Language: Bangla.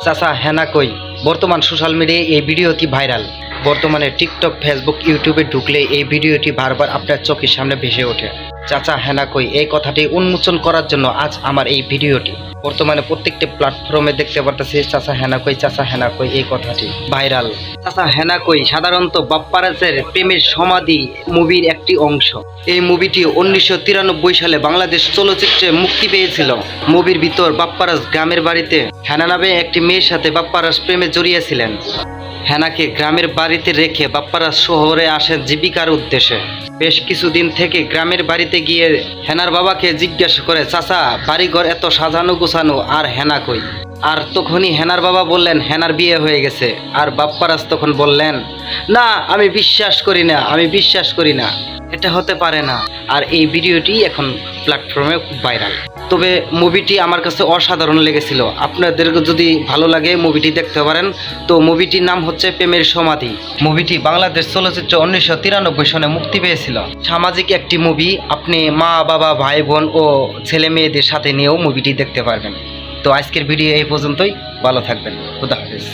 চাচা হেনা কই। বর্তমান সোশ্যাল মিডিয়ায় এই ভিডিওটি ভাইরাল। বর্তমানে টিকটক, ফেসবুক, ইউটিউবে ঢুকলে এই ভিডিওটি বারবার আপনার চোখের সামনে ভেসে ওঠে। চাচা হেনা কই এই কথাটি উন্মোচন করার জন্য আজ আমার এই ভিডিওটি। বর্তমানে প্রত্যেকটি প্ল্যাটফর্মে দেখতে পারতেছি চাচা হেনা কই এই কথাটি ভাইরাল। চাচা হেনা কই সাধারণত বাপ্পারাজের প্রেমের সমাধি মুভির একটি অংশ। এই মুভিটি 1993 সালে বাংলাদেশ চলচ্চিত্রে মুক্তি পেয়েছিল। মুভির ভিতর বাপ্পারাজ গ্রামের বাড়িতে হেনা নামে একটি মেয়ের সাথে বাপ্পারাজ প্রেমে জড়িয়েছিলেন। হেনাকে গ্রামের বাড়িতে রেখে বাপ্পারাজ শহরে আসেন জীবিকার উদ্দেশ্যে। বেশ কিছুদিন থেকে গ্রামের বাড়িতে গিয়ে হেনার বাবাকে জিজ্ঞাসা করে, চাচা বাড়িঘর এত সাজানো গোছানো, আর হেনা কই? আর তখনই হেনার বাবা বললেন হেনার বিয়ে হয়ে গেছে। আর বাপ্পারাজ তখন বললেন, না আমি বিশ্বাস করি না, এটা হতে পারে না। আর এই ভিডিওটি এখন প্ল্যাটফর্মে খুব ভাইরাল। তবে মুভিটি আমার কাছে অসাধারণ লেগেছিল। আপনাদেরকে যদি ভালো লাগে মুভিটি দেখতে পারেন। তো মুভিটির নাম হচ্ছে প্রেমের সমাধি। মুভিটি বাংলাদেশ চলচ্চিত্র 1993 সনে মুক্তি পেয়েছিল। সামাজিক একটি মুভি। আপনি মা, বাবা, ভাই, বোন ও ছেলে মেয়েদের সাথে নিয়েও মুভিটি দেখতে পারবেন। তো আজকের ভিডিও এই পর্যন্তই। ভালো থাকবেন। খুদা হাফেজ।